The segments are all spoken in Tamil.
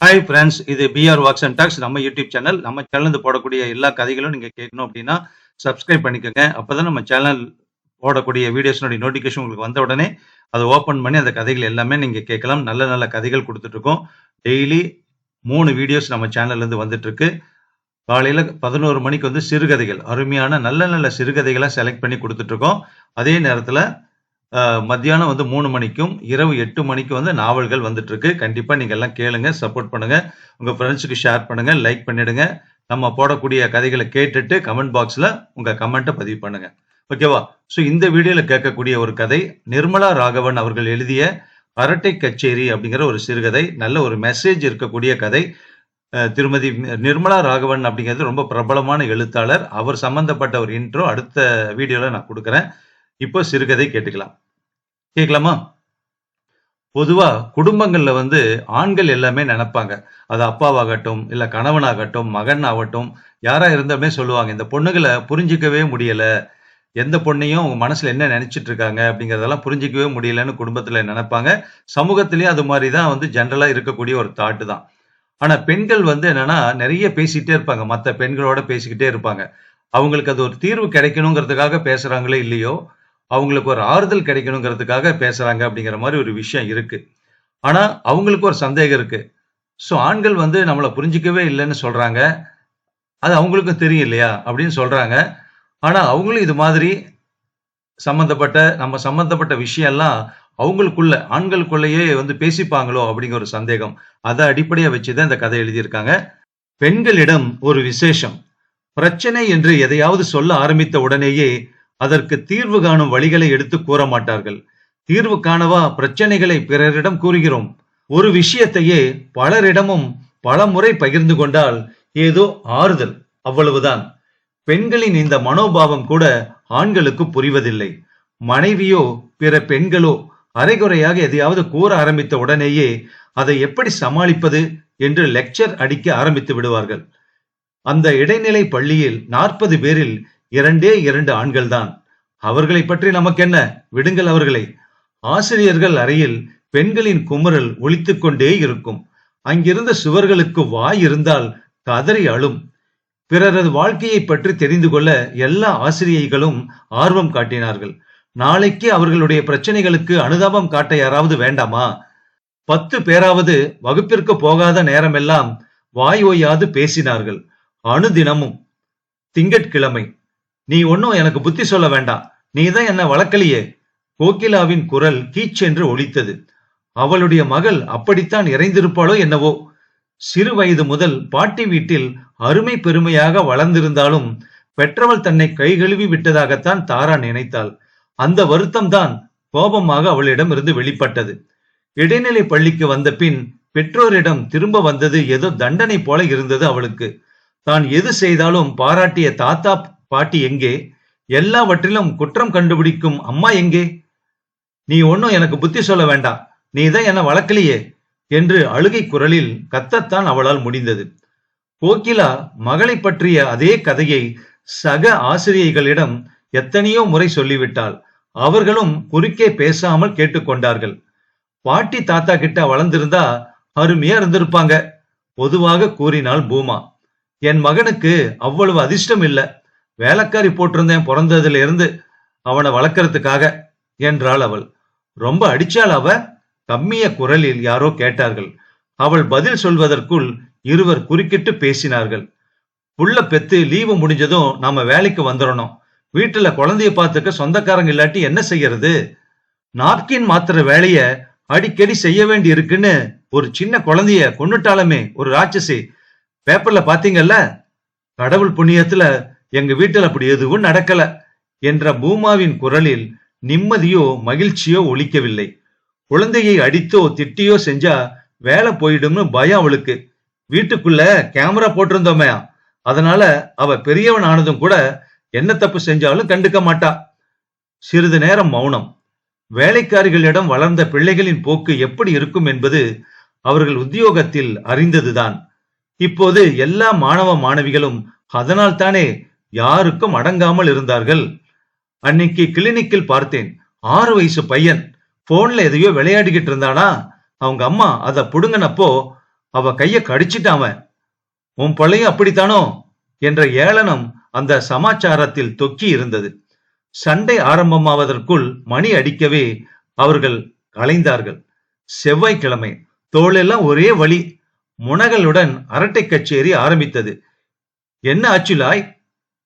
ஹாய் ஃப்ரெண்ட்ஸ், இது பிஆர் வாக்ஸ் அண்ட் டாக்ஸ் நம்ம யூடியூப் சேனல். நம்ம சேனல்ல போடக்கூடிய எல்லா கதைகளும் நீங்க கேட்கணும் அப்படின்னா சப்ஸ்கிரைப் பண்ணிக்கோங்க. அப்பதான் நம்ம சேனல் போடக்கூடிய வீடியோஸ்னுடைய நோட்டிஃபிகேஷன் உங்களுக்கு வந்த உடனே அதை ஓப்பன் பண்ணி அந்த கதைகள் எல்லாமே நீங்க கேட்கலாம். நல்ல நல்ல கதைகள் கொடுத்துட்டு இருக்கோம். டெய்லி 3 வீடியோஸ் நம்ம சேனல்ல இருந்து வந்துட்டு இருக்கு. காலையில 11 மணிக்கு வந்து சிறுகதைகள், அருமையான நல்ல நல்ல சிறுகதைகளை செலக்ட் பண்ணி கொடுத்துட்டு இருக்கோம். அதே நேரத்துல மத்தியானம் வந்து 3 மணிக்கும் இரவு 8 மணிக்கு வந்து நாவல்கள் வந்துட்டு இருக்கு. கண்டிப்பா நீங்க எல்லாம் கேளுங்க, சப்போர்ட் பண்ணுங்க, உங்க ஃப்ரெண்ட்ஸுக்கு ஷேர் பண்ணுங்க, லைக் பண்ணிடுங்க. நம்ம போடக்கூடிய கதைகளை கேட்டுட்டு கமெண்ட் பாக்ஸ்ல உங்க கமெண்ட்டை பதிவு பண்ணுங்க. ஓகேவா? ஸோ இந்த வீடியோல கேட்கக்கூடிய ஒரு கதை நிர்மலா ராகவன் அவர்கள் எழுதிய அரட்டை கச்சேரி அப்படிங்கிற ஒரு சிறுகதை. நல்ல ஒரு மெசேஜ் இருக்கக்கூடிய கதை. திருமதி நிர்மலா ராகவன் அப்படிங்கிறது ரொம்ப பிரபலமான எழுத்தாளர். அவர் சம்பந்தப்பட்ட ஒரு இன்ட்ரோ அடுத்த வீடியோல நான் கொடுக்குறேன். இப்போ சிறுகதை கேட்கலாமா? பொதுவா குடும்பங்கள்ல வந்து ஆண்கள் எல்லாமே நினைப்பாங்க, அது அப்பாவாகட்டும் இல்ல கணவனாகட்டும் மகன் ஆகட்டும் யாரா இருந்தாலுமே சொல்லுவாங்க, இந்த பொண்ணுகளை புரிஞ்சிக்கவே முடியல, எந்த பொண்ணையும் அவங்க மனசுல என்ன நினைச்சிட்டு இருக்காங்க அப்படிங்கறதெல்லாம் புரிஞ்சிக்கவே முடியலன்னு குடும்பத்துல நினைப்பாங்க. சமூகத்திலயும் அது மாதிரிதான் வந்து ஜெனரலா இருக்கக்கூடிய ஒரு தாட்டு தான். ஆனா பெண்கள் வந்து என்னன்னா நிறைய பேசிட்டே இருப்பாங்க, மத்த பெண்களோட பேசிக்கிட்டே இருப்பாங்க. அவங்களுக்கு அது ஒரு தீர்வு கிடைக்கணுங்கிறதுக்காக பேசுறாங்களே இல்லையோ, அவங்களுக்கு ஒரு ஆறுதல் கிடைக்கணுங்கிறதுக்காக பேசுறாங்க அப்படிங்கிற மாதிரி ஒரு விஷயம் இருக்கு. ஆனா அவங்களுக்கு ஒரு சந்தேகம் இருக்கு. சோ ஆண்கள் வந்து நம்மள புரிஞ்சிக்கவே இல்லைன்னு சொல்றாங்க, அது அவங்களுக்கும் தெரியும் இல்லையா அப்படின்னு சொல்றாங்க. ஆனா அவங்களும் இது மாதிரி சம்பந்தப்பட்ட விஷயம் எல்லாம் அவங்களுக்குள்ள ஆண்களுக்குள்ளேயே வந்து பேசிப்பாங்களோ அப்படிங்கிற ஒரு சந்தேகம். அதை அடிப்படையா வச்சுதான் இந்த கதை எழுதியிருக்காங்க. பெண்களிடம் ஒரு விசேஷம். பிரச்சனை என்று எதையாவது சொல்ல ஆரம்பித்த உடனேயே அதற்கு தீர்வு காணும் வழிகளை எடுத்து கூற மாட்டார்கள். தீர்வு காணவா பிரச்சனைகளை பிறரிடம் கூறுகிறோம். ஒரு விஷயத்தையே பலரிடமும் பல முறை பகிர்ந்து கொண்டால் ஏதோ ஆறுதல், அவ்வளவுதான். பெண்களின் இந்த மனோபாவம் கூட ஆண்களுக்கு புரிவதில்லை. மனைவியோ பிற பெண்களோ அரைகுறையாக எதையாவது கூற ஆரம்பித்த உடனேயே அதை எப்படி சமாளிப்பது என்று லெக்சர் அடிக்க ஆரம்பித்து விடுவார்கள். அந்த இடைநிலை பள்ளியில் 40 பேரில் 2 ஆண்கள்தான். அவர்களை பற்றி நமக்கு என்ன, விடுங்கள் அவர்களை. ஆசிரியர்கள் அறையில் பெண்களின் குமுறல் ஒலித்துக் கொண்டே இருக்கும். அங்கிருந்த சுவர்களுக்கு வாய் இருந்தால் கதறி அழும். பிறரது வாழ்க்கையை பற்றி தெரிந்து கொள்ள எல்லா ஆசிரியைகளும் ஆர்வம் காட்டினார்கள். நாளைக்கு அவர்களுடைய பிரச்சனைகளுக்கு அனுதாபம் காட்ட யாராவது வேண்டாமா? 10 பேராவது வகுப்பிற்கு போகாத நேரமெல்லாம் வாய் ஓயாது பேசினார்கள். அனுதினமும். திங்கட்கிழமை, நீ ஒன்னும் எனக்கு புத்தி சொல்ல வேண்டாம், நீதான் என்ன வளர்க்கலையே. கோகிலாவின் குரல் கீச்சென்று ஒலித்தது. அவளுடைய மகள் அப்படித்தான் இறைந்திருப்பாளோ என்னவோ. சிறு வயது முதல் பாட்டி வீட்டில் அருமை பெருமையாக வளர்ந்திருந்தாலும் பெற்றவள் தன்னை கைகழுவி விட்டதாகத்தான் தாரா நினைத்தாள். அந்த வருத்தம் தான் கோபமாக அவளிடம் இருந்து வெளிப்பட்டது. இடைநிலை பள்ளிக்கு வந்த பின் பெற்றோரிடம் திரும்ப வந்தது ஏதோ தண்டனை போல இருந்தது அவளுக்கு. தான் எது செய்தாலும் பாராட்டிய தாத்தா பாட்டி எங்கே? எல்லாவற்றிலும் குற்றம் கண்டுபிடிக்கும் அம்மா எங்கே? நீ ஒன்னும் எனக்கு புத்தி சொல்ல வேண்டாம், நீதான் என்ன வளர்க்கலையே என்று அழுகை குரலில் கத்தத்தான் அவளால் முடிந்தது. கோகிலா மகளை பற்றிய அதே கதையை சக ஆசிரியைகளிடம் எத்தனையோ முறை சொல்லிவிட்டாள். அவர்களும் குறுக்கே பேசாமல் கேட்டுக்கொண்டார்கள். பாட்டி தாத்தா கிட்ட வளர்ந்திருந்தா அருமையா இருந்திருப்பாங்க, பொதுவாக கூறினாள் பூமா. என் மகனுக்கு அவ்வளவு அதிர்ஷ்டம் இல்ல, வேலைக்காரி போட்டிருந்தேன் பிறந்ததுல இருந்து அவனை வளர்க்கறதுக்காக என்றாள் அவள். ரொம்ப அடிச்சாள் அவ? கம்மிய குரலில் யாரோ கேட்டார்கள். அவள் பதில் சொல்வதற்குள் இருவர் குறுக்கிட்டு பேசினார்கள். புள்ள பெத்து லீவு முடிஞ்சதும் நாம வேலைக்கு வந்துடணும். வீட்டுல குழந்தைய பார்த்துக்க சொந்தக்காரங்க இல்லாட்டி என்ன செய்யறது? நாப்கின் மாத்திர வேலைய அடிக்கடி செய்ய வேண்டி இருக்குன்னு ஒரு சின்ன குழந்தைய கொன்னுட்டாலுமே ஒரு ராட்சசி, பேப்பர்ல பாத்தீங்கல்ல. கடவுள் புண்ணியத்துல எங்க வீட்டுல அப்படி எதுவும் நடக்கல என்ற பூமாவின் குரலில் நிம்மதியோ மகிழ்ச்சியோ ஒலிக்கவில்லை. குழந்தையை அடித்தோ திட்டியோ செஞ்சா வேலை போயிடும்னு பயம் அவளுக்கு. வீட்டுக்குள்ள கேமரா போட்டிருந்தோமே, அதனால அவ பெரியவன் ஆனதும் கூட என்ன தப்பு செஞ்சாலும் கண்டுக்க மாட்டா. சிறிது நேரம் மௌனம். வேலைக்காரிகளிடம் வளர்ந்த பிள்ளைகளின் போக்கு எப்படி இருக்கும் என்பது அவர்கள் உத்தியோகத்தில் அறிந்ததுதான். இப்போது எல்லா மாணவ மாணவிகளும் அதனால் தானே யாருக்கும் அடங்காமல் இருந்தார்கள். அன்னைக்கு கிளினிக்கில் பார்த்தேன், 6 வயசு பையன் போன்ல எதையோ விளையாடிக்கிட்டு இருந்தானா. அவங்க அம்மா அதை புடுங்கினப்போ அவ கைய கடிச்சிட்டான், உன் பிள்ளையும் அப்படித்தானோ என்ற ஏளனம் அந்த சமாச்சாரத்தில் தொக்கி இருந்தது. சண்டை ஆரம்பமாவதற்குள் மணி அடிக்கவே அவர்கள் கலைந்தார்கள். செவ்வாய்க்கிழமை தோளெல்லாம் ஒரே வலி. முனகளுடன் அரட்டை கச்சேரி ஆரம்பித்தது. என்ன ஆச்சுலாய்?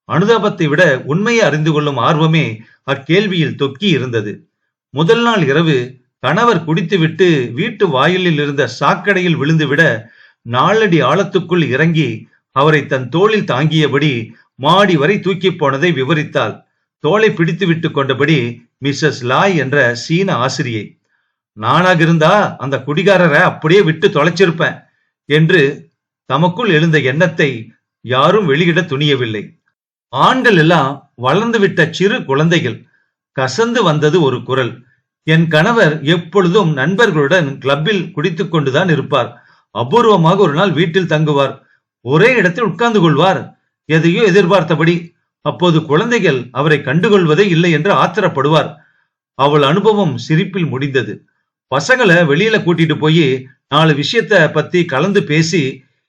அனுதாபத்தை விட உண்மையை அறிந்து கொள்ளும் ஆர்வமே அக்கேள்வியில் தொக்கி இருந்தது. முதல் நாள் இரவு கணவர் குடித்துவிட்டு வீட்டு வாயிலில் இருந்த சாக்கடையில் விழுந்துவிட 4 அடி ஆழத்துக்குள் இறங்கி அவரை தன் தோளில் தாங்கியபடி மாடி வரை தூக்கி போனதை விவரித்தாள். தோளை பிடித்து விட்டு கொண்டபடி மிஸ்ஸஸ் லாய் என்ற சீன ஆசிரியை. நானாக இருந்தா அந்த குடிகாரரை அப்படியே விட்டு தொலைச்சிருப்பேன் என்று தமக்குள் எழுந்த எண்ணத்தை யாரும் வெளியிட துணியவில்லை. ஆண்கள் எல்லாம் வளர்ந்து விட்ட சிறு குழந்தைகள். கசந்து வந்தது ஒரு குரல். என் கணவர் எப்பொழுதும் நண்பர்களுடன் கிளப்பில் குடித்துக் கொண்டுதான் இருப்பார். அபூர்வமாக ஒரு நாள் வீட்டில் தங்குவார். ஒரே இடத்தில் உட்கார்ந்து கொள்வார். எதையோ எதிர்பார்த்தபடி. அப்போது குழந்தைகள் அவரை கண்டுகொள்வதே இல்லை என்று ஆத்திரப்படுவார். அவள் அனுபவம் சிரிப்பில் முடிந்தது. பசங்களை வெளியில கூட்டிட்டு போய் 4 விஷயத்த பத்தி கலந்து பேசி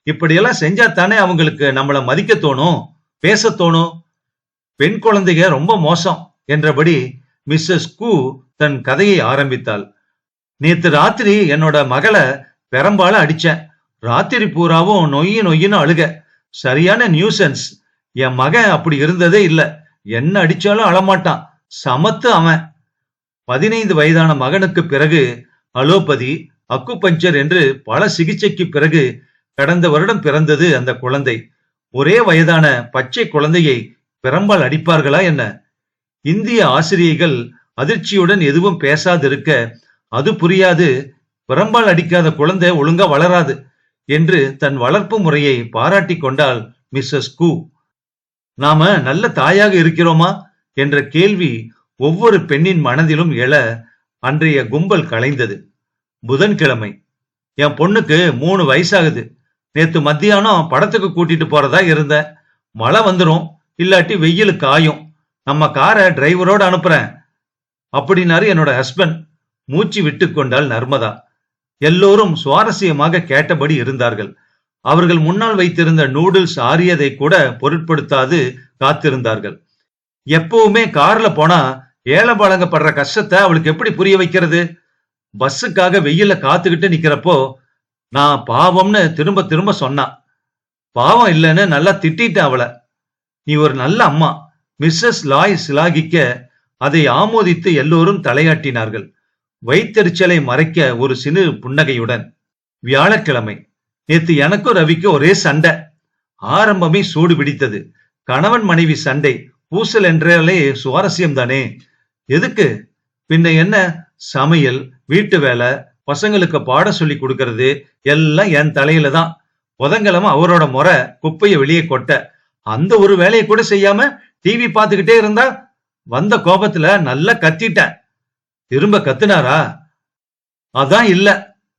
இப்படியெல்லாம் செஞ்சா தானே அவங்களுக்கு நம்மள மதிக்க தோணும், பேச தோணும். பெண் குழந்தைங்க ரொம்ப மோசம் என்றபடி மிஸ்ஸஸ் கூ தன் கதையை ஆரம்பித்தாள். நேத்து ராத்திரி என்னோட மகளை பெரம்பால அடிச்சேன். ராத்திரி பூராவும் நொய்யின்னு அழுக. சரியான நியூசன்ஸ். என் மகன் அப்படி இருந்ததே இல்ல. என்ன அடிச்சாலும் அழமாட்டான். சமத்து அவன். 15 வயதான மகனுக்கு பிறகு அலோபதி, அக்குபஞ்சர் என்று பல சிகிச்சைக்கு பிறகு கடந்த வருடம் பிறந்தது அந்த குழந்தை. ஒரே வயதான பச்சை குழந்தையை பெரம்பால் அடிப்பார்களா என்ன? இந்திய ஆசிரியைகள் அதிர்ச்சியுடன் எதுவும் பேசாதிருக்க, அது புரியாது, பெரம்பால் அடிக்காத குழந்தை ஒழுங்கா வளராது என்று தன் வளர்ப்பு முறையை பாராட்டி கொண்டாள் மிஸ்ஸஸ் கூ. நாம நல்ல தாயாக இருக்கிறோமா என்ற கேள்வி ஒவ்வொரு பெண்ணின் மனதிலும் எழ அன்றைய கும்பல் கலைந்தது. புதன்கிழமை. என் பொண்ணுக்கு 3 வயசாகுது. நேத்து மத்தியானம் படத்துக்கு கூட்டிட்டு போறதா இருந்தேன். மழை வந்துரும், இல்லாட்டி வெயில் காயும். நம்ம காரை டிரைவரோட அனுப்புறேன் அப்படின்னாரு என்னோட ஹஸ்பண்ட். மூச்சு விட்டு கொண்டாள் நர்மதா. எல்லோரும் சுவாரஸ்யமாக கேட்டபடி இருந்தார்கள். அவர்கள் முன்னால் வைத்திருந்த நூடுல்ஸ் ஆறியதை கூட பொருட்படுத்தாது காத்திருந்தார்கள். எப்பவுமே கார்ல போனா ஏழை பழங்கப்படுற கஷ்டத்தை அவளுக்கு எப்படி புரிய வைக்கிறது? பஸ்ஸுக்காக வெயில காத்துக்கிட்டு நிக்கிறப்போ நான் பாவம்னு திரும்ப திரும்ப சொன்னான். பாவம் இல்லைன்னு நல்லா திட்டிட்டேன் அவளை. நீ ஒரு நல்ல அம்மா. மிஸ்ஸஸ் லாய் சிலாகிக்க அதை ஆமோதித்து எல்லோரும் தலையாட்டினார்கள். வயிற்றெரிச்சலை மறைக்க ஒரு சிறு புன்னகையுடன். வியாழக்கிழமை. நேத்து எனக்கும் ரவிக்கும் ஒரே சண்டை. ஆரம்பமே சூடு பிடித்தது. கணவன் மனைவி சண்டை பூசல் என்றாலே சுவாரஸ்யம் தானே. எதுக்கு? பின்ன என்ன? சமையல், வீட்டு வேலை, பசங்களுக்கு பாடம் சொல்லி கொடுக்கறது எல்லாம் என் தலையில தான். புதன்கிழமை அவரோட முறை குப்பையை வெளியே கொட்ட. அந்த ஒரு வேலையை கூட செய்யாம டிவி பார்த்துக்கிட்டே இருந்தா வந்த கோபத்துல நல்லா கத்திட்டேன். திரும்ப கத்துனாரா? அதான் இல்ல.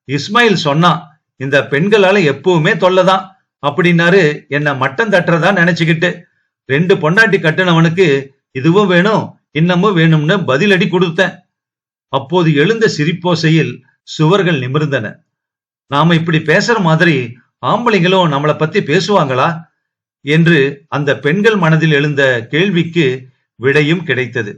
இஸ்மாயில் சொன்னான், இந்த பெண்களால எப்பவுமே தொல்லதான் அப்படின்னாரு. என்ன மட்டம் தட்டுறதா நினைச்சுக்கிட்டு 2 பொண்டாட்டி கட்டுனவனுக்கு இதுவும் வேணும் இன்னமும் வேணும்னு பதிலடி கொடுத்தேன். அப்போது எழுந்த சிரிப்போசையில் சுவர்கள் நிமிர்ந்தன. நாம இப்படி பேசுற மாதிரி ஆம்பளைங்களும் நம்மளை பத்தி பேசுவாங்களா என்று அந்த பெண்கள் மனதில் எழுந்த கேள்விக்கு விடையும் கிடைத்தது.